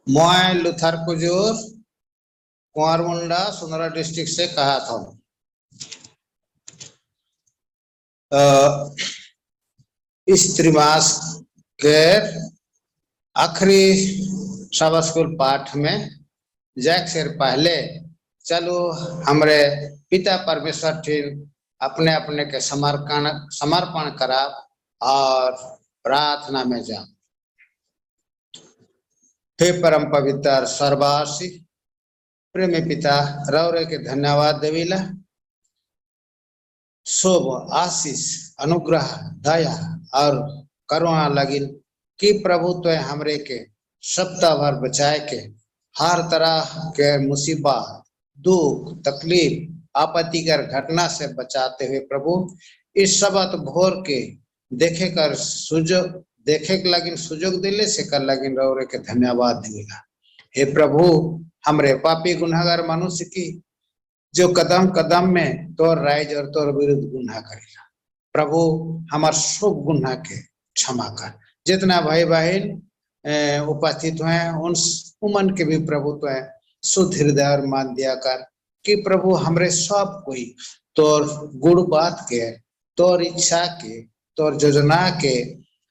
मैं लुथर कुजूर कुंवरमुंडा सोनरा डिस्ट्रिक्ट से कहा था। इस त्रिमास के आखिरी सबा स्कूल पाठ में जैक से पहले चलो हमरे पिता परमेश्वर ठीक अपने अपने के समर्पण करा और प्रार्थना में जा। हे परम पवित्र सर्ववासी प्रेमी पिता रौरे के धन्यवाद देविला। शुभ आशीष अनुग्रह दया और करुणा लगिन कि प्रभु तो हमरे के सप्ताह भर बचाए के हर तरह के मुसीबत दुख तकलीफ आपत्तिकर घटना से बचाते हुए प्रभु इस सबत भोर के देखे कर सुजोग दिले से कर लगिन रौरे के धन्यवाद दिला। हे प्रभु हमरे पापी गुनहगार मनुष्य की जो कदम कदम में तोर राइज और तोर विरुद्ध गुनाह करेला प्रभु हमार सब गुनाह के क्षमा कर। जितना भाई बहन उपस्थित हुए उन उमन के भी प्रभु तो है शुद्ध हृदय और मान दिया कर कि प्रभु हमरे सब कोई तोर गुड़ बात के तोर इच्छा के तोर योजना के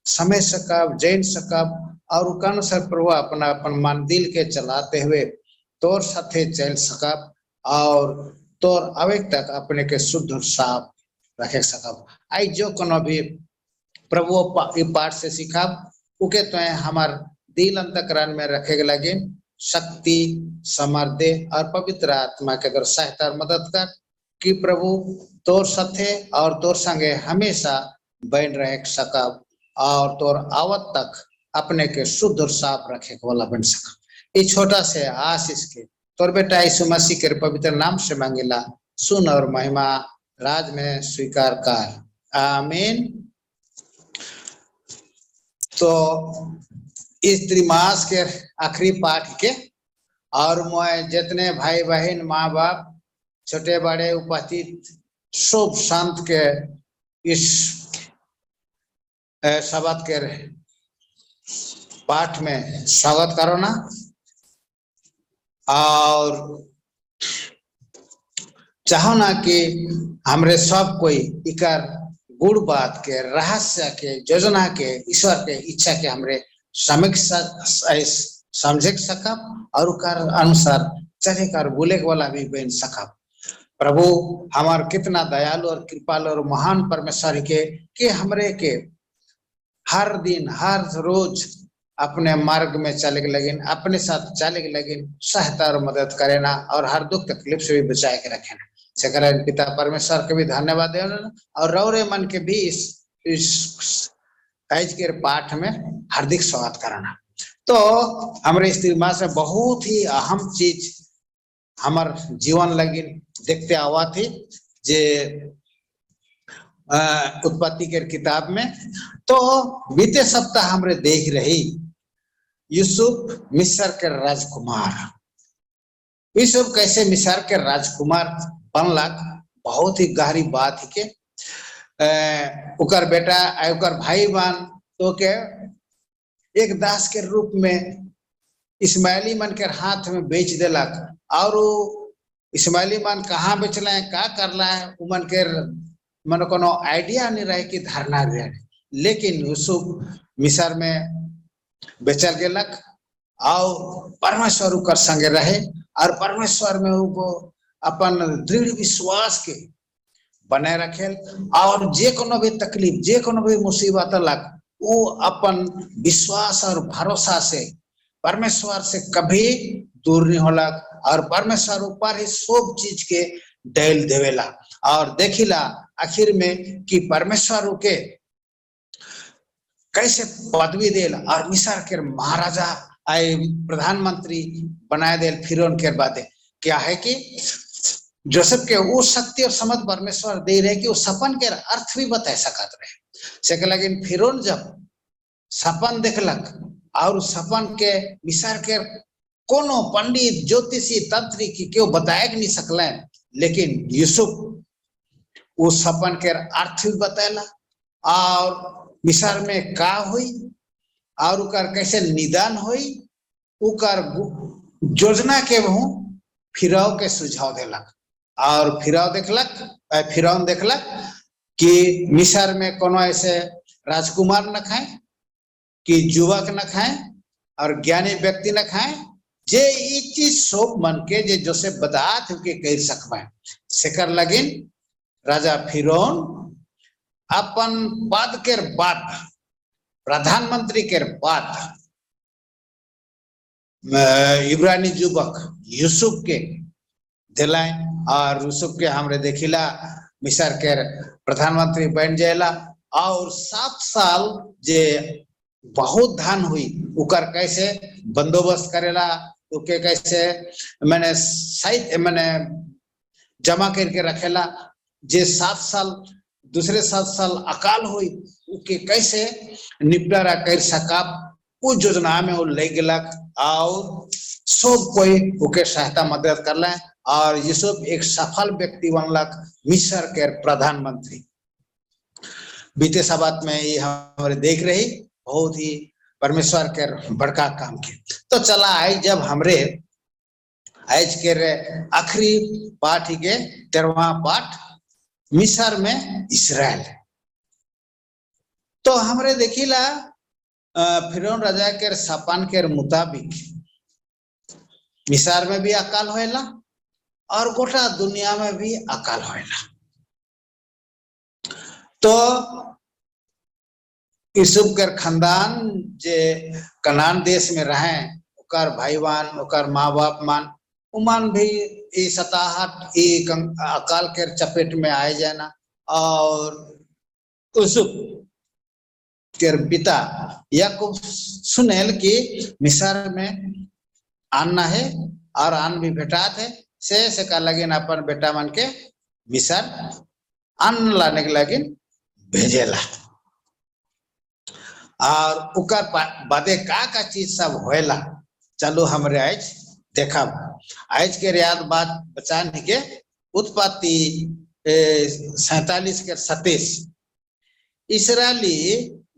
समय सकब जैन सकब और अनुसार प्रभु अपना अपन मन दिल के चलाते हुए तोर साथे चल सकब और तोर अवे तक अपने के शुद्ध साफ रखे सकब। आई जो कोनो भी प्रभु पाठ से सीखब उके तो हमार दिल अंतकरण में रखे लगे शक्ति समर्दे और पवित्र आत्मा के द्वारा सहायता और मदद कर कि प्रभु तोर साथे और तोर संगे हमेशा बन रहे सकब और तोर आवत तक अपने के शुद्ध और साफ रखे वाला बन सकब। इस छोटा से आशीष के तोर बेटा यीशु मसीह के पवित्र नाम से मांगेला सुन और महिमा राज में स्वीकार कर आमीन। तो इस त्रिमास के आखिरी पाठ के और मैं जितने भाई बहन माँ बाप छोटे बड़े उपस्थित सब संत के इस शब्द के पाठ में स्वागत करो ना और चाहो ना कि हमरे सब कोई इकर गुड़ बात के रहस्य के योजना के ईश्वर के इच्छा के हमरे समझ सकब और उकर अनुसार चले कर बोले वाला भी बन सकब। प्रभु हमार कितना दयालु और कृपालु और महान परमेश्वर के कि हमरे के हर दिन हर रोज अपने मार्ग में चले लगिन अपने साथ चले लगिन सहायता और मदद करे ना और हर दुख तकलीफ से भी बचाए के रखे ना से पिता परमेश्वर के भी धन्यवाद दे और रौरे मन के भी इस आज के पाठ में हार्दिक स्वागत कराना। तो हमारे इस त्रिमास में बहुत ही अहम चीज हमार जीवन लगी देखते आवा थी जे उत्पत्ति के किताब में। तो बीते सप्ताह हमरे देख रही यूसुफ मिस्र के राजकुमार यूसुफ कैसे मिस्र के राजकुमार बनलक बहुत ही गहरी बात है के उकर बेटा उकर भाई बहन तो के एक दास के रूप में इस्माइली मन के हाथ में बेच देलक और इस्माइली मन कहाँ बेचला है का करला है उमन के मन कोनो आइडिया नहीं रहे कि धारणा रहे। लेकिन यूसुफ मिस्र में बेचल गेलक और परमेश्वर उकर संगे रहे और परमेश्वर में वो अपन दृढ़ विश्वास के बनाए रखे और जे कोनो भी तकलीफ जे कोनो भी मुसीबत लग वो अपन विश्वास और भरोसा से परमेश्वर से कभी दूर नहीं होला और परमेश्वर ऊपर ही सब चीज के डेल देवेला और देखिला आखिर में कि परमेश्वर के कैसे पदवी देल और मिस्र के महाराजा आए प्रधानमंत्री बनाए देल। फिर उनके बाद क्या है कि जोसेफ के वो शक्ति और समझ परमेश्वर दे रहे कि वो सपन के अर्थ भी बता सकत रहे लेकिन फिर जब सपन देखलक और सपन के मिस्र के कोनो पंडित ज्योतिषी तंत्री की क्यों बताए नहीं सकल लेकिन यूसुफ वो सपन के अर्थ भी बतैला और मिस्र में का हुई और कैसे निदान हुई उकर योजना के वो फिराव के सुझाव देलक और फिरौन देखलक कि मिस्र में कोनो ऐसे राजकुमार न खाए कि युवक न खाए और ज्ञानी व्यक्ति न खाए जे ई चीज सब मन के जे जोसेफ बदात के कर सकबे सेकर लगिन राजा फिरौन अपन पद के बाद प्रधानमंत्री के बाद इब्रानी युवक यूसुफ के दिलाए और यूसुफ के हमरे देखिला मिस्र के प्रधानमंत्री बन जाएला और 7 साल जे बहुत धन हुई उकर कैसे बंदोबस्त करेला उके कैसे मैंने जमा करके रखेला जे 7 साल दूसरे 7 साल अकाल हुई उके कैसे निपटारा कर सका उ योजना में वो ले गलक और सब कोई उके सहायता मदद करला और यूसुफ एक सफल व्यक्ति बनलक मिस्र के प्रधानमंत्री। बीते शब्द में ये हमारे देख रही बहुत ही परमेश्वर के बड़का काम के। तो चला आई जब हमरे आज के आखिरी पाठ के 13वां पाठ मिस्र में इस्राएल। तो हमरे देखिला फिरौन राजा के सपन के मुताबिक मिस्र में भी अकाल होएला और गोटा दुनिया में भी अकाल होएला। तो यूसुफ के खानदान जे कनान देश में रहे उकर भाईवान उकर माँ बाप मान उमान भी ये सताहट ये अकाल के चपेट में आए जाना और यूसुफ के पिता याकूब सुनेल कि मिस्र में अन्न है और अन्न भी भेटात है से का लगिन अपन बेटा मन के मिस्र अन्न लाने के लगिन भेजेला और उकर बादे का चीज सब होएला चलो हमरे आज देखा आज के रियाद बात बचान के उत्पत्ति 47 के 27 इसराइली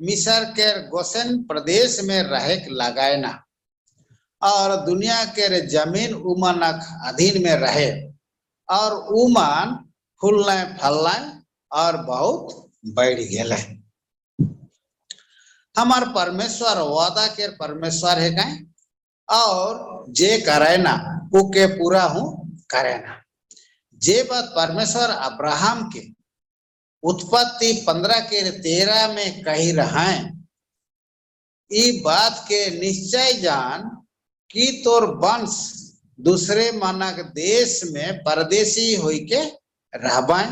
मिस्र के गोसेन प्रदेश में रहे लगाएना और दुनिया के जमीन उमनक अधीन में रहे और उमन फूलने फलने और बहुत बढ़ गए। हमार परमेश्वर वादा के परमेश्वर है कहीं और जे करेना उके पूरा हूं करेना। जे बात परमेश्वर अब्राहम के उत्पत्ति 15 के 13 में कही रहे ई बात के निश्चय जान कि तोर वंश दूसरे मानक देश में परदेशी होई के रहबे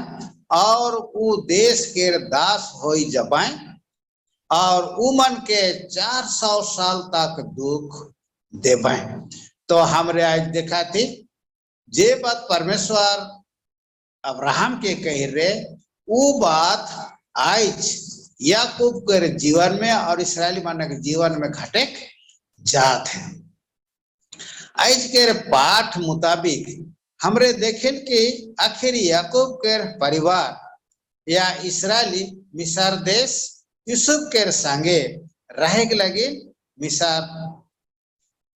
और उ देश के दास होई जबे और उमन के 400 साल तक दुख देबे। तो हमरे आज देखा थी जे बात परमेश्वर अब्राहम के कह रहे वो बात आज याकूब के जीवन में और इस्राएली मानक जीवन में घटे जात है। आज के पाठ मुताबिक हमरे देखें कि आखिर याकूब के परिवार या इस्राएली मिस्र देश यूसुफ के संगे रहे के लगे मिस्र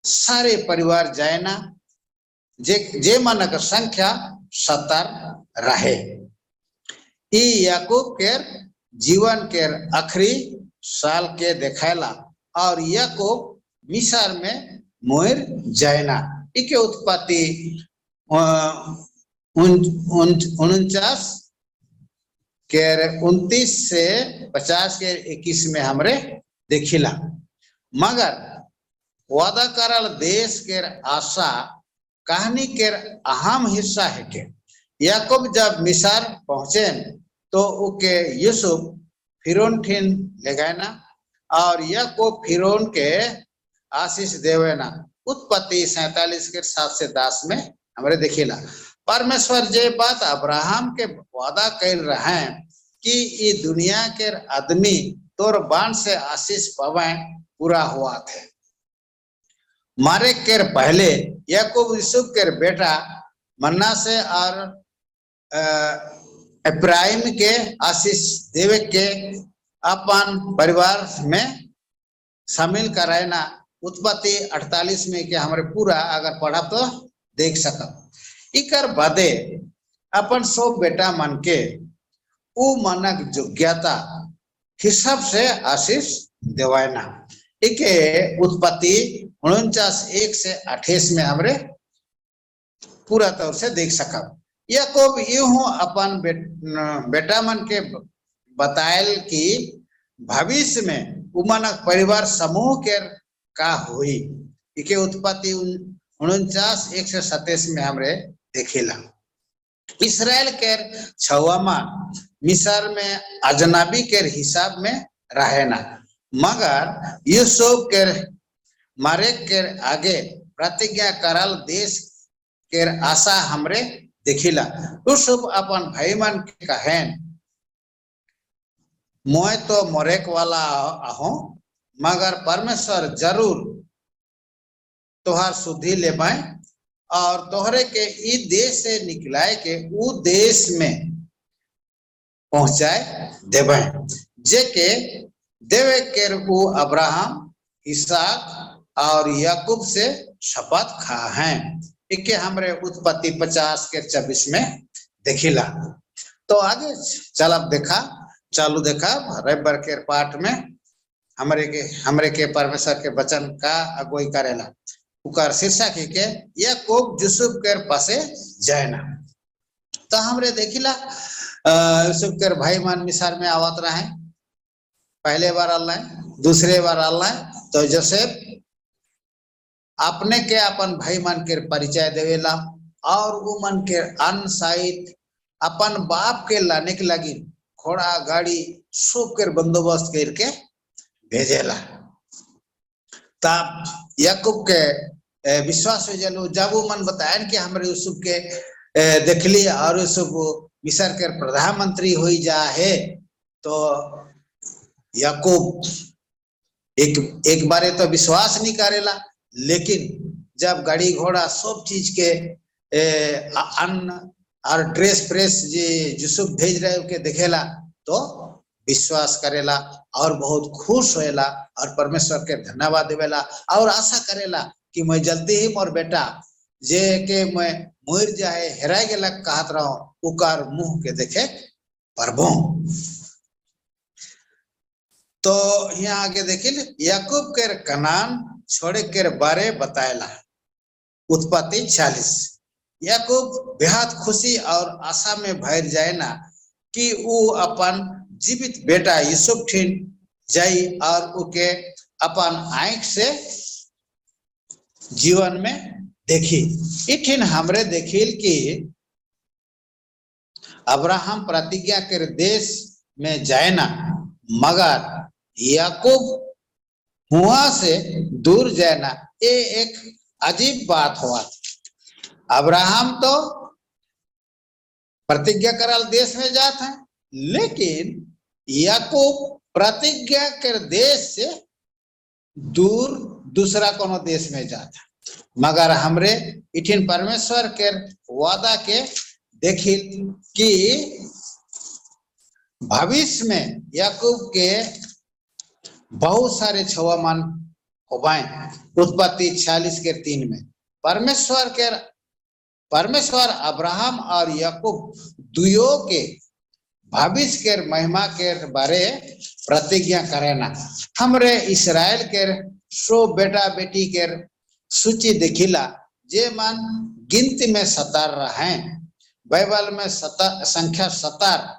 सारे परिवार जायना जे मानक संख्या 70 रहे। याकूब के जीवन के आखिरी साल के देखेला और याकूब मिस्र में मोर जायना इके उत्पत्ति 49 के 29 से 50 के 21 में हमरे देखिला। मगर वादा करल देश के आशा कहानी के अहम हिस्सा है के याकूब जब मिस्र पहुंचे तो उके यूसुफ फिरौन ठिन ले गए ना और याकूब फिरौन के आशीष देवेना। उत्पत्ति 47 के 7 से 10 में हमरे देखिला परमेश्वर जे बात अब्राहम के वादा कर रहे कि ये दुनिया के आदमी तोर बाण से आशीष पावे पूरा हुआ थे। मारे के पहले याकूब यूसुफ के बेटा मन्ना से और इब्राहिम के आशीष देवे के अपन परिवार में शामिल कराना उत्पत्ति 48 में के हमारे पूरा अगर पढ़ा तो देख सकब। इकर बादे अपन सब बेटा मन के उ मानक योग्यता हिसाब से आशीष देवायना। इके उत्पत्ति 49:1 से 28 में हमरे पूरा तौर से देख सकब। याकूब यूं अपन बेटा मन के बतायल कि भविष्य में उमानक परिवार समूह के का हुई। इके उत्पत्ति 49:1 से 27 में हमरे देखेला। इसराइल के छवामा मिस्र में अजनबी के हिसाब में रहेना, मगर यूसुफ के मारे के आगे प्रतिज्ञा करल देश के आशा हमरे देखिला। यूसुफ अपन भाई मन के कहेन, मोय तो मरेक वाला आहो, मगर परमेश्वर जरूर तोहार शुद्धि ले पाए और तोहरे के ई देश से निकलाए के उ देश में पहुंचाए देवे, जे के देवे के उ अब्राहम, इसहाक और याकूब से शपथ खा हैं। इके हमरे उत्पत्ति 50 के 24 में देखिला। तो आगे चलब देखा चालू देखा रविवार के पाठ में हमरे के परमेश्वर के वचन का अगुवाई करेला। उकार शीर्षक के याकूब यूसुफ के पासे जाएना। तो हमरे देखिला यूसुफ के भाई मान मिस्र में आवत रहे, पहले बार अल्लाह, दूसरे बार अल्लाह। तो जोसेफ अपने के अपन भाई मान के परिचय देवेला और वो मन के अन्न सहित अपन बाप के लाने के लगी घोड़ा गाड़ी सब के बंदोबस्त करके भेजेला। तब याकूब के विश्वास हो जलो, जब वो मन बताए कि हमारे यूसुफ के देखली और यूसुफ मिस्र के प्रधानमंत्री हो जा है, तो याकूब एक बारे तो विश्वास नहीं करेला, लेकिन जब गाड़ी घोड़ा सब चीज के अन्न और ड्रेस प्रेस जे यूसुफ भेज रहे के देखेला तो विश्वास करेला और बहुत खुश होएला और परमेश्वर के धन्यवाद देवेला और आशा करेला कि मैं जल्दी ही मोर बेटा जे के मैं मर जाए हेरा गेला कहत रहो उकार मुंह के देखे परबो। तो यहाँ आगे देखिए याकूब के कनान छोड़े के बारे बताएला। उत्पत्ति 46। याकूब बेहद खुशी और आशा में भर जाए ना कि वो अपन जीवित बेटा यूसुफ ठीन जाई और उके अपन आंख से जीवन में देखी। इठिन हमरे देखिल कि अब्राहम प्रतिज्ञा के देश में जाए ना, मगर याकूब हुआ से दूर जाए ना, ये एक अजीब बात हुआ। अब्राहम तो प्रतिज्ञा करल देश में जाता है, लेकिन याकूब प्रतिज्ञा के देश से दूर दूसरा कोनो देश में जाता। मगर हमरे इठिन परमेश्वर के वादा के देखिल कि भविष्य में याकूब के बहुत सारे छवामान होबाएं। उत्पत्ति 46 के 3 में परमेश्वर अब्राहम और याकूब दुयो के भविष्य के महिमा के बारे प्रतिज्ञा करेना। हमरे इसराइल के सो बेटा बेटी के सूची देखिला जे मन गिनती में 17 रहे। बाइबल में संख्या 17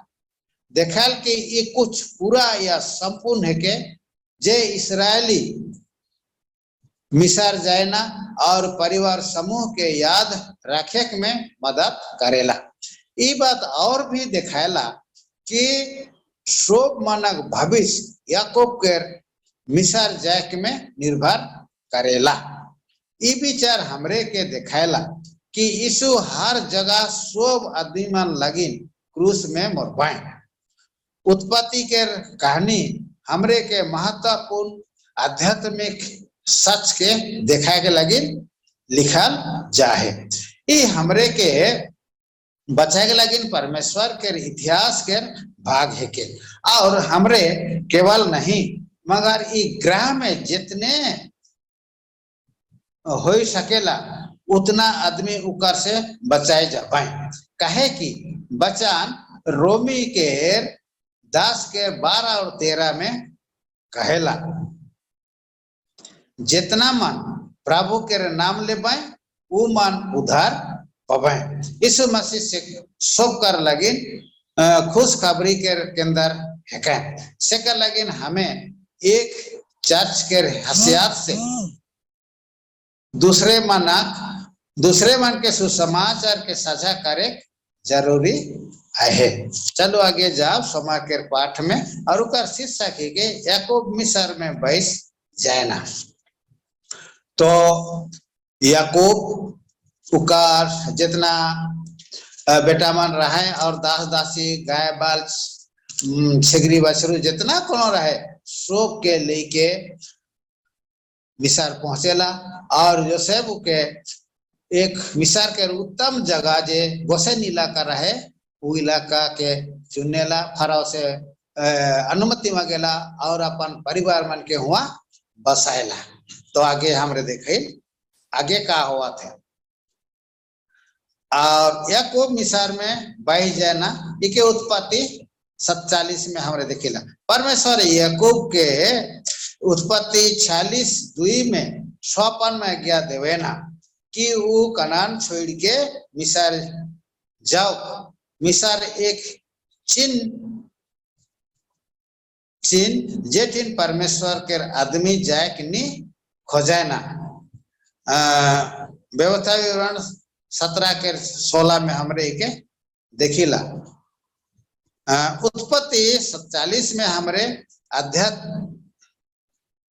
देखाल कि ये कुछ पूरा या संपूर्ण है के जे इसराइली मिस्र जाएना और परिवार समूह के याद रखे में मदद करेला। ये बात और भी दिखाएला कि शोभ मानक भविष्य याकूब के मिस्र जाए में निर्भर करेला। ये विचार हमरे के दिखाएला कि यीशु हर जगह शोभ आदमी मन लगिन क्रूस में मरवाए। उत्पत्ति के कहानी हमरे के महत्वपूर्ण आध्यात्मिक सच के देखा के लगी लिखल जाए। ये हमरे के बचाए के लगी परमेश्वर के इतिहास के भाग है के, और हमरे केवल नहीं मगर ये ग्रह में जितने हो सकेला उतना आदमी उकर से बचाए जा पाए। कहे कि बचान रोमी के 10 के 12 और 13 में कहेला जितना मन प्रभु के नाम ले पाए वो मन उधार पाए। यीशु मसीह से सब कर लगिन खुशखबरी के अंदर है से कर लगिन हमें एक चर्च के हैसियत से दूसरे मन के सुसमाचार के साझा करे जरूरी है। चलो आगे जाओ समा के पाठ में और उकर शीर्षक है याकूब मिस्र में बैस जाए ना। तो याकूब उकार जितना बेटा मन रहे और दास दासी गाय बाल छिगरी बछरू जितना कोनो रहे सब के लेके मिस्र पहुंचेला और योसेफ के एक मिस्र के उत्तम जगह जे गोसेन इलाका रहे वो इलाका के चुनेला फराव से अनुमति मांगेला और अपन परिवार मन के हुआ बसाएला। तो आगे हमरे देखे आगे का हुआ थे और याकूब मिस्र में बह जाना इके उत्पत्ति 47 में हमरे देखेला। परमेश्वर याकूब के उत्पत्ति 46:2 में स्वपन में आज्ञा देवे ना कि वो कनान छोड़ के मिस्र जाओ। मिस्र एक चिन्ह जेठिन परमेश्वर के आदमी जाए कि नहीं खोजाए ना। व्यवस्था विवरण 17 के 16 में हमरे के देखिला। उत्पत्ति 47 में हमरे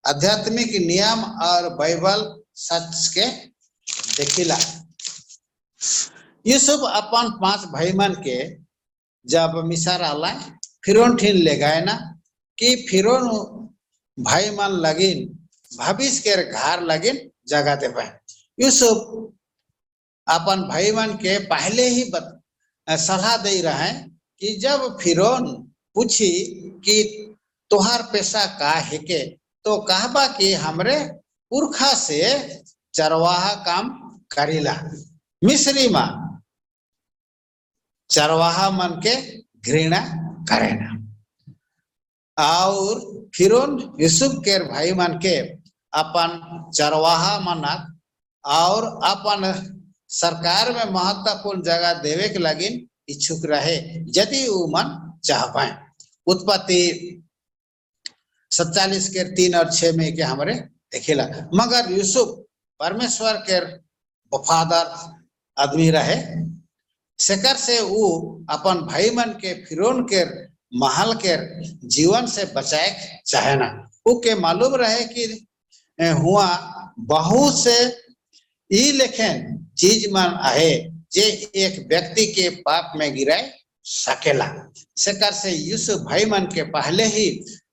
आध्यात्मिक नियम और बाइबल सच के देखिला। यूसुफ अपन 5 भाई मन के जब मिस्र आला फिरौन ठीन ले गए ना कि फिरौन भाई मन लगिन भविष्य के घर लगिन जगह दे पाए। यूसुफ अपन भाई मन के पहले ही सलाह दे रहे कि जब फिरौन पूछी कि तुहार पेशा का है के तो कहबा कि हमरे पुरखा से चरवाहा काम करीला। मिस्री मा चरवाहा मन के घृणा करे ना और फिरौन यूसुफ के भाई मन के अपन चरवाहा मनक और अपन सरकार में महत्वपूर्ण जगह देवे के लगिन इच्छुक रहे यदि वो मन चाह पाए। उत्पत्ति 47 के 3 और 6 में के हमरे देखेला। मगर यूसुफ परमेश्वर के वफादार आदमी रहे सेकर से वो अपन भाई मन के फिरौन के महल के जीवन से बचाए चाहे ना। उके मालूम रहे कि हुआ बहुत से ई लेखन चीज मन आहे जे एक व्यक्ति के पाप में गिराए सकेला। सेकर से यूसुफ भाई मन के पहले ही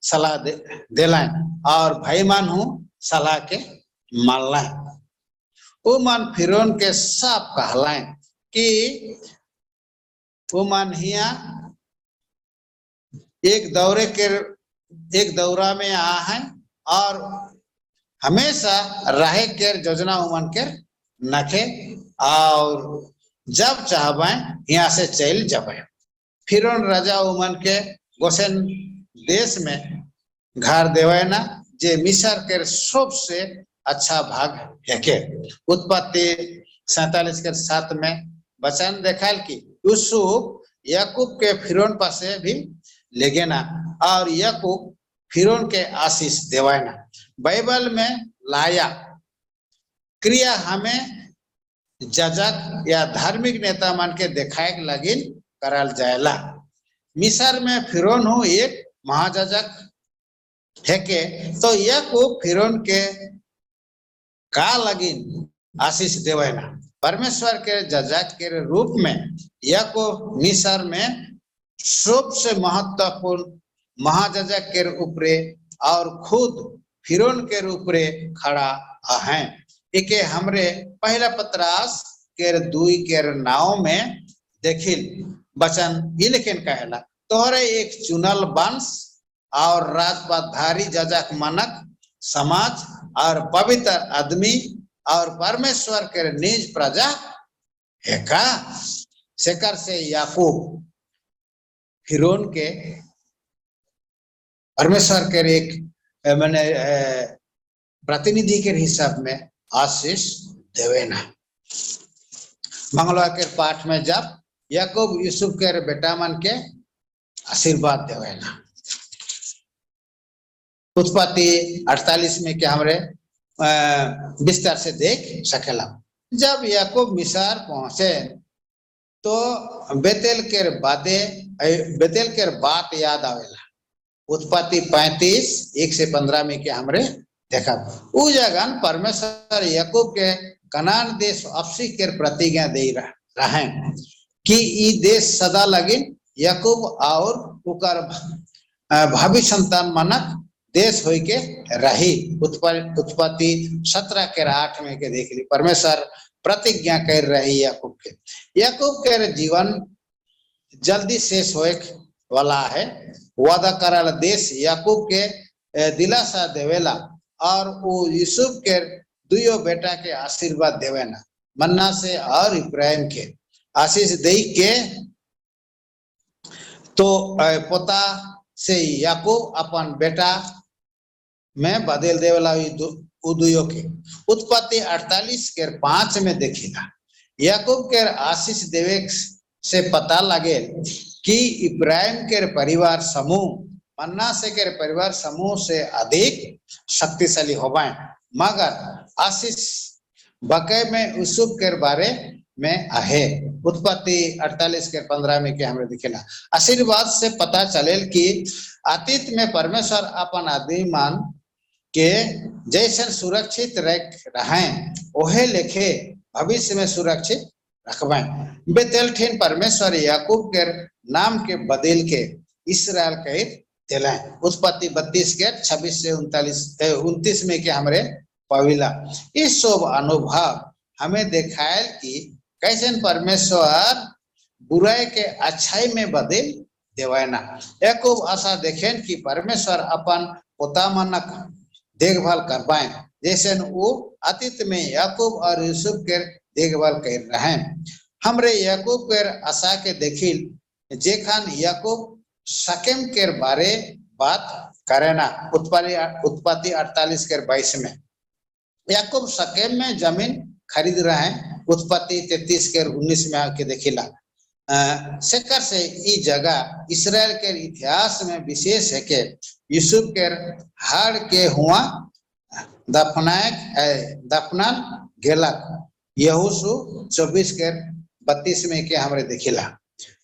सलाह देलाए और भाई मन हूँ सलाह के मानला। वो मन फिरौन के साफ कहलाए कि वो मन हिया एक दौरा में आ है और हमेशा रहे के योजना उमन के नखे और जब चाहबे यहाँ से चल जाबे। फिरौन राजा उमन के गोसेन देश में घर देवे ना जे मिस्र के सबसे अच्छा भाग है के। उत्पत्ति 47 के 7 में वचन देखाल कि यूसुफ याकूब के फिरौन पासे भी ले गए ना और याकूब फिरौन के आशीष देवाए ना। बाइबल में लाया क्रिया हमें जजक या धार्मिक नेता मन के देखाए लगिन करल जाएला। मिस्र में फिरौन हो एक महाजजक है के तो याकूब फिरौन के का लगिन आशीष देवे ना। परमेश्वर के जजक के रूप में याकूब मिस्र में सबसे महत्वपूर्ण महाजजक के ऊपरे और खुद फिरौन के ऊपरे खड़ा है। इके हमरे पहला पत्रास के 2 के 9 में देखिल वचन ये लेकिन कहला तोहरे एक चुनल वंश और राजपाटधारी जजक मनक समाज और पवित्र आदमी और परमेश्वर के निज प्रजा है का शेकर से याकूब फिरौन के परमेश्वर के एक मैंने प्रतिनिधि के हिसाब में आशीष देवेना। मंगलवार के पाठ में जब याकूब यूसुफ के बेटा मन के आशीर्वाद देवेना। उत्पत्ति 48 में क्या हमरे विस्तार से देख सकेला। जब याकूब मिस्र पहुंचे तो बेतेल के बात याद आवेला। उत्पत्ति 35 1 से 15 में क्या हमरे देखा उ जगह परमेश्वर याकूब के कनान देश वापसी के प्रतिज्ञा दे रहे कि ई देश सदा लगिन याकूब और उकर भावी संतान मनक देश होई के रही। उत्पत्ति 17 के 8 में के देख ली परमेश्वर प्रतिज्ञा कर रही याकूब के जीवन जल्दी शेष होए वाला है। वादा करल देश याकूब के दिलासा देवेला और वो यूसुफ के दुयो बेटा के आशीर्वाद देवेना। मन्ना से और इब्राहिम के आशीष दे के तो पोता से याकूब अपन बेटा में बदल देवेला दुयो के। उत्पत्ति 48 के 5 में देखिला याकूब के आशीष देवे से पता लगे कि इब्राहिम के परिवार समूह मन्नासे के परिवार समूह से अधिक शक्तिशाली होवाए, मगर आशीष बके में यूसुफ के बारे में आहे। उत्पत्ति 48 के 15 में क्या हमें दिखेला आशीर्वाद से पता चले कि अतीत में परमेश्वर अपन आदमी मान के जैसे सुरक्षित रहे ओहे लेखे भविष्य में सुरक्षित रखवाए। बेतेल ठिन परमेश्वर याकूब के नाम के बदल के इसराइल कह दिलाए। उत्पत्ति 32 के 26 से 29 में क्या हमारे पविला इस सब अनुभव हमें दिखायल कि कैसे परमेश्वर बुराई के अच्छाई में बदल देवाना। याकूब आशा देखें कि परमेश्वर अपन पोता मनक देखभाल करवाए जैसे वो अतीत में याकूब और यूसुफ के देखभाल कर रहे हैं। हमरे याकूब के आशा के देखिल जेखान याकूब शकेम के बारे बात करेना। उत्पत्ति 48 के 22 में याकूब शकेम में जमीन खरीद रहे हैं। उत्पत्ति 33 के 19 में आके देखिला शेकर से ई जगह इसराइल के इतिहास में विशेष है कि यूसुफ के हाड़ के हुआ दफनान गेलक। यहोशू 24 के 32 में के हमारे देखिला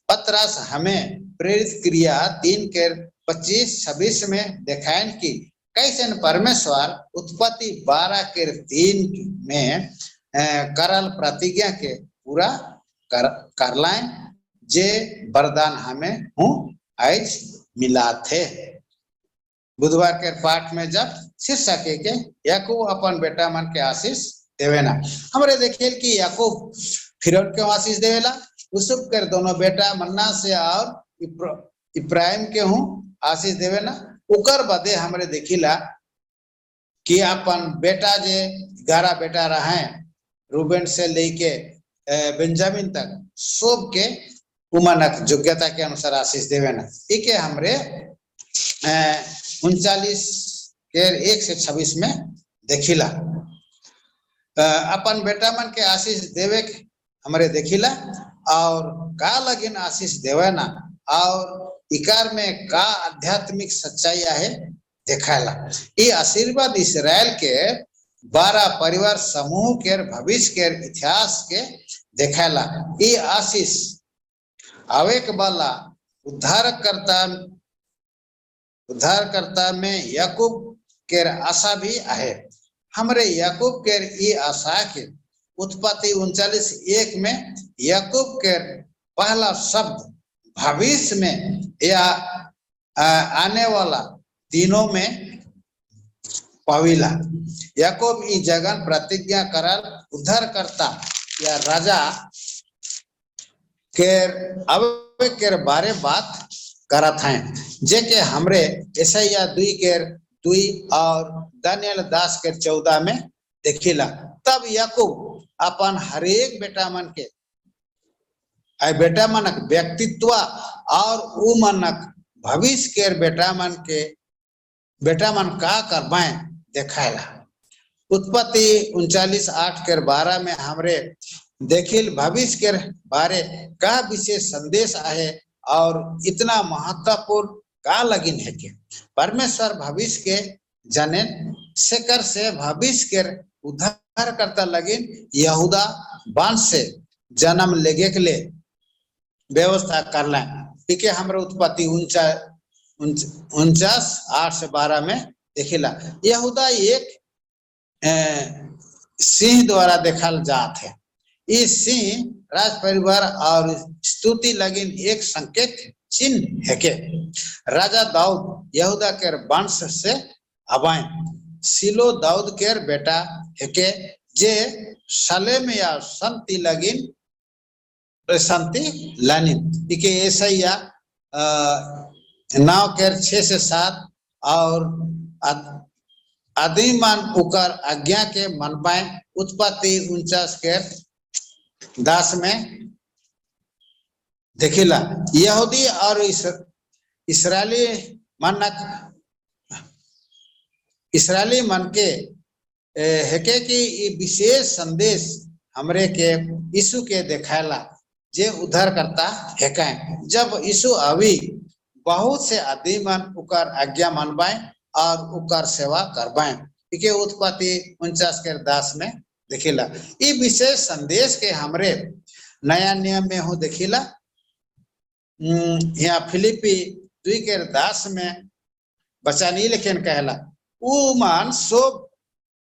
पतरस हमें प्रेरित क्रिया 3 के 25-26 में दिखाएं कि कैसे परमेश्वर उत्पत्ति 12 के 3 में करल प्रतिज्ञा के पूरा कर लाए जे वरदान हमें हूँ आज मिला थे। बुधवार के पाठ में जब शीर्षक के याकूब अपन बेटा मन के आशीष देवेना। हमरे देखिए कि याकूब फिरौन के आशीष देवेला। यूसुफ के दोनों बेटा मन्ना से और इब्राहिम के हूँ आशीष देवेना। उकर बदे हमरे देखिला कि अपन बेटा जे 11 बेटा रहे रूबेन से लेके बेंजामिन तक सब के उमनक योग्यता के अनुसार आशीष देवेना। इके हमरे 39 के 1 से 26 में देखिला अपन बेटा मन के आशीष देवे हमरे देखिला और का लगिन आशीष देवेना और इकार में का आध्यात्मिक सच्चाई है देखाला। ये आशीर्वाद इसराइल के 12 परिवार समूह के भविष्य के इतिहास के देखाला। ये आशीष आवे के वाला उद्धारकर्ता में याकूब के आशा भी है। हमरे याकूब के ये आशा के उत्पत्ति 39:1 में याकूब के पहला शब्द भविष्य में या आने वाला दिनों में पविला। याकूब ई जगन प्रतिज्ञा करल उद्धारकर्ता या राजा के अवे के बारे बात करत हैं जे के हमरे यशायाह 2 के 2 और दानियल 10 के 14 में देखिला। तब याकूब अपन हरेक बेटा मन के बेटा मनक व्यक्तित्व और उ मनक भविष्य के बेटा मन का करवाए देखायला। उत्पत्ति 39:8-12 में हमरे देखिल भविष्य के बारे का विशेष संदेश आहे और इतना महत्वपूर्ण का लगिन है के परमेश्वर भविष्य के जने सेकर से भविष्य के उद्धार करता लगिन यहूदा वंश से जन्म लेगे के लिए व्यवस्था करला। ठीक है, हमारे उत्पत्ति 49:8-12 में देखिला। यहूदा एक सिंह द्वारा देखल जात है। इस सिंह राज परिवार और स्तुति लगिन एक संकेत चिन्ह है के राजा दाऊद यहूदा के वंश से अबाए सिलो दाऊद के बेटा है के जे सलेम या संति लगिन शांति लानिन इके ऐसा नाव के 6 से 7 और आदिमान उकर आज्ञा के मनपाए। उत्पत्ति 49 के 10 में देखिला। यहूदी और इसराइली मन के हेके की विशेष संदेश हमरे के यीशु के देखाला जे उद्धार करता है। जब यीशु अभी बहुत से आदमी मन उकर आज्ञा मनवाए और उकर सेवा करवाए। ठीक है, उत्पत्ति 49 के 10 में देखिला। ये विशेष संदेश के हमरे नया नियम में हो देखिला। यहाँ फिलिपी 2 के 10 में बचानी लेकिन कहला उ मान सब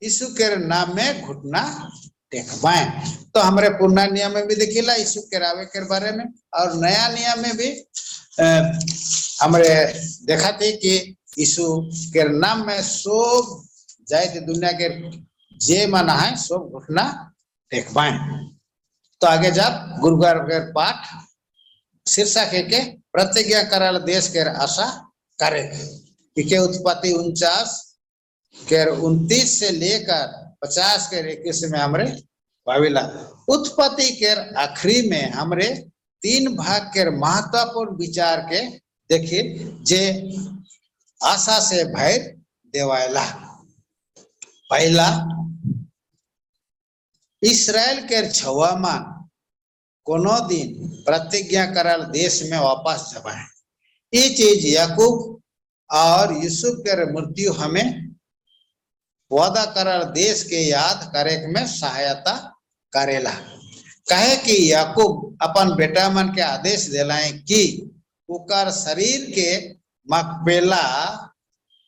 यीशु के नाम में घुटना टेकवाए। तो हमारे पुराना नियम में भी देखिला यीशु के रावे के बारे में और नया नियम में भी हमारे देखा थे कि यीशु के नाम में सब जाए दुनिया के जे माना है सब घुटना टेकवाए। तो आगे जा गुरुवार के पाठ शीर्षक है के प्रतिज्ञा करल देश के आशा करे। के उत्पत्ति 49 के 29 से लेकर 50 के 21 में हमरे पाविला। उत्पत्ति के आखिरी में हमरे 3 भाग के महत्वपूर्ण विचार के देखिए जे आशा से भय देवायला। पहला, इसराइल के छवामान कोनो दिन प्रतिज्ञा करल देश में वापस जबाए। ये चीज याकूब और यूसुफ के मृत्यु हमें वादा करल देश के याद करे में सहायता करेला। कहे कि याकूब अपन बेटा मन के आदेश दिलाए कि उकर शरीर के मकबेला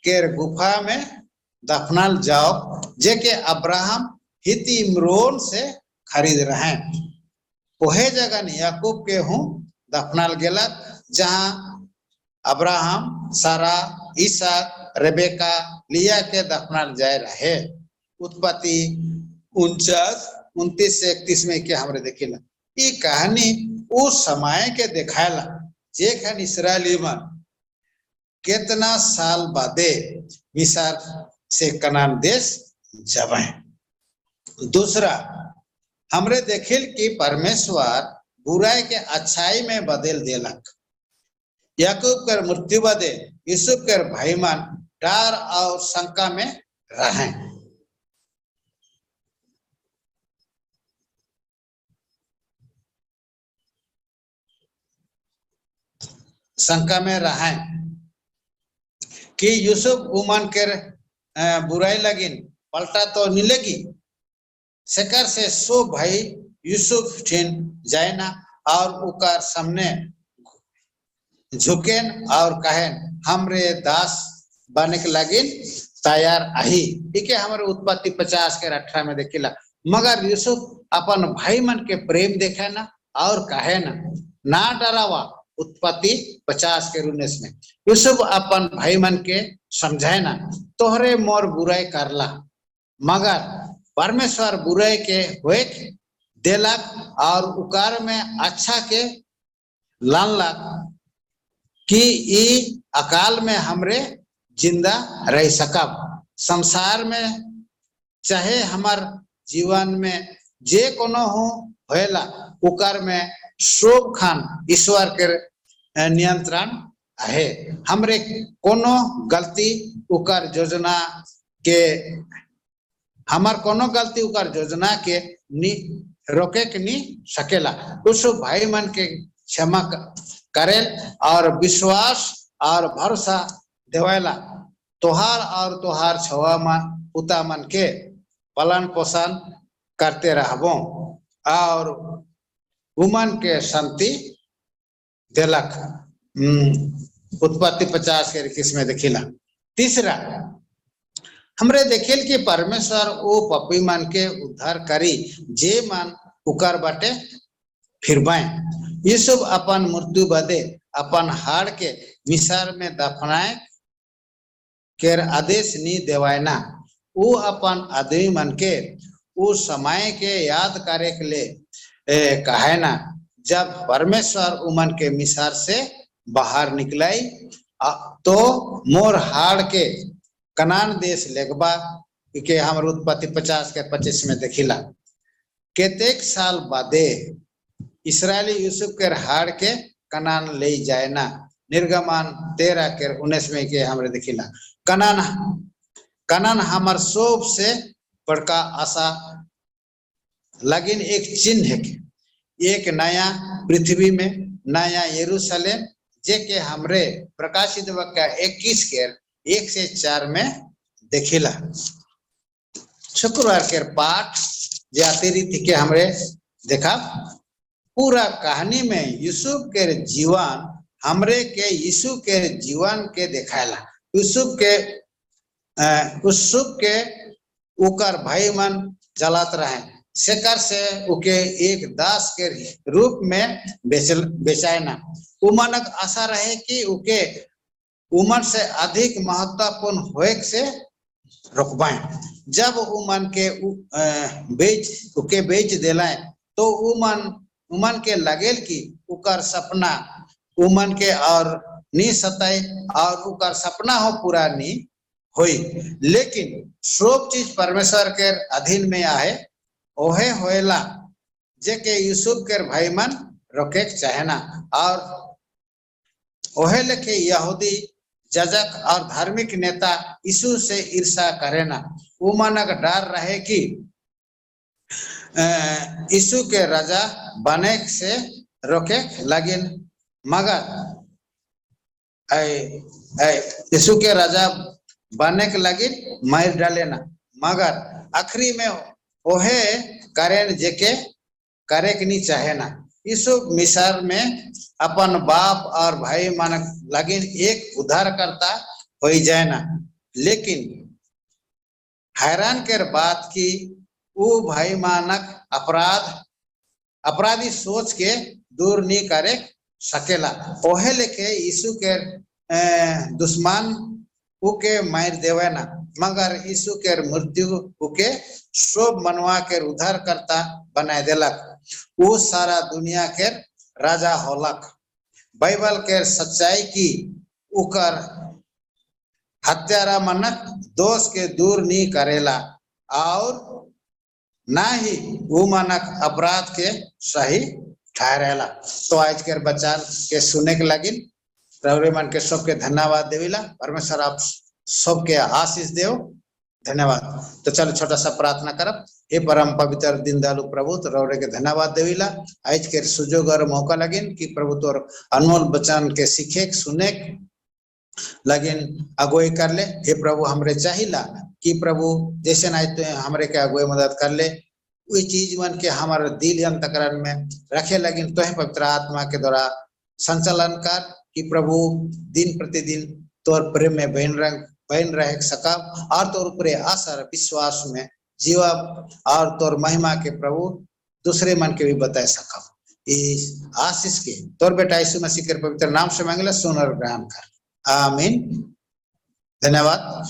के गुफा में दफनाल जाओ जे के अब्राहम हिती इम्रोन से खरीद रहे। ओहे जगह याकूब के हूँ दफनाल गेला जहाँ अब्राहम, सारा, ईसाक, रेबेका, लिया के दफनाल जाए रहे। उत्पत्ति 49:29 से 31 में क्या हमरे देखिला। ये कहानी उस समय के देखाला जेखन इसराइली मन कितना साल बादे मिस्र से कनान देश जबे। दूसरा, हमरे देखिल कि परमेश्वर बुराई के अच्छाई में बदल देलक। याकूब के मृत्यु बदे यूसुफ के भाई मन डर और शंका में रहे। कि यूसुफ उमन के बुराई लगिन पलटा तो नहीं लगी सेकर से सो भाई यूसुफ ठिन जाए ना और उकर सामने झुकेन और कहेन हमरे दास बने के लगिन तैयार आही। ठीक है, हमारे उत्पत्ति 50 के 18 में देखिला। मगर यूसुफ अपन भाई मन के प्रेम देखे ना और कहे ना डरावा। उत्पत्ति 50 के 19 में यूसुफ अपन भाई मन के समझाए ना तोहरे मोर बुराई करला मगर परमेश्वर बुराई के हुए देलक और उकार में अच्छा के लानलक कि ई अकाल में हमरे जिंदा रह सकब। संसार में चाहे हमार जीवन में जे कोनो हो होएला उकार में सब खान ईश्वर के नियंत्रण है। हमरे कोनो गलती उकार योजना के हमार कोनो गलती उकार योजना के नी रोके के नी सकेला। उस भाई मन के क्षमा करे और विश्वास और भरोसा देवेला। तोहार और तोहार छवा मन पुता मन के पालन पोषण करते रहबो और उमन के शांति देलक। उत्पत्ति 50 के 21 में देखिला। तीसरा हमरे देखेल कि परमेश्वर ओ पपी मन के उद्धार करी जे मन उकर बाटे फिरबाए। यूसुफ अपन मृत्यु बदे अपन हाड़ के मिस्र में दफनाए केर आदेश नी देवायना। वो अपन आदमी मन के उस समय के याद करे के लिए कहे ना जब परमेश्वर उमन के मिस्र से बाहर निकलाई तो मोर हाड़ के कनान देश लेगबा के हमर उत्पत्ति 50 के 25 में देखिला। केतेक साल बादे इसराइली यूसुफ के हाड़ के कनान ले जाए ना। निर्गमन 13 के 19 में के हमरे देखिला। कनान हमार सबसे बड़का आशा लेकिन एक चिन्ह है कि एक नया पृथ्वी में नया यरूशलेम जे के हमरे प्रकाशित वाक्य 21 के 1 से 4 में देखिला। शुक्रवार के पाठ जे अतिरिक्त के हमरे देखा पूरा कहानी में यूसुफ के जीवन हमरे के यीशु के जीवन के दिखाला। यूसुफ के उकर भाई मन जलात रहे शेखर से उके एक दास के रूप में बेचाए ना। उमनक आशा रहे कि उके उमन से अधिक महत्वपूर्ण होए से रोकबाए। जब उमन के बेच देला तो उमन के लगेल कि उकर सपना उमन के और नी सताए और उकर सपना हो पूरा नी होई। लेकिन सब चीज परमेश्वर के अधीन में आए ओहे होएला जे के यूसुफ के भाई मन रोके चाहेना और ओहे लेके यहूदी जजक और धार्मिक नेता यीशु से ईर्षा करेना। उमनक डर रहे कि यीशु के राजा बने से रोके लगिन मगर यीशु के राजा बने के लगिन मार डालेना। मगर आखिरी में ओहे करें जेके करे के नहीं चाहे ना। यीशु मिस्र में अपन बाप और भाई मानक लगिन एक उद्धार करता हो जाए ना। लेकिन हैरान के बात की वो भाई मानक अपराधी सोच के दूर नहीं करे सकेला। ओहे लेके यीशु के दुश्मन उके मार देवे ना। मगर यीशु के मृत्यु उके सब मनवा के उद्धार करता बना देलक। वो सारा दुनिया के राजा होलक। बाइबल के सच्चाई की उकर हत्यारा मनक दोष के दूर नहीं करेला और ना ही वो मनक अपराध के सही ठहरेला। तो आज के बच्चा के सुने के लगिन रवरे मन के सबके धन्यवाद देविला। परमेश्वर आप सबके आशीष देव। धन्यवाद। तो चलो छोटा सा प्रार्थना करब। हे परम पवित्र दिन दयालु प्रभु तो रवरे के धन्यवाद देविला। आज के सुजोग और मौका लगिन कि प्रभु तोर अनमोल वचन के सीखे सुने लगिन अगुवाई कर ले। हे प्रभु हमरे चाहिला कि प्रभु जैसे ना तो हमरे के अगुवाई मदद कर ले। वही चीज मन के हमारे दिल अंतकरण में रखे लगिन तो पवित्र आत्मा के द्वारा संचालन कर कि प्रभु दिन प्रतिदिन तोर प्रेम में बहन रह सका और तोर ऊपर आशा विश्वास में जीवा और तोर महिमा के प्रभु दूसरे मन के भी बता सका। इस आशीष के तोर बेटा यीशु मसीह के पवित्र नाम से मांगला सुन और ग्रहण कर। आमीन। धन्यवाद।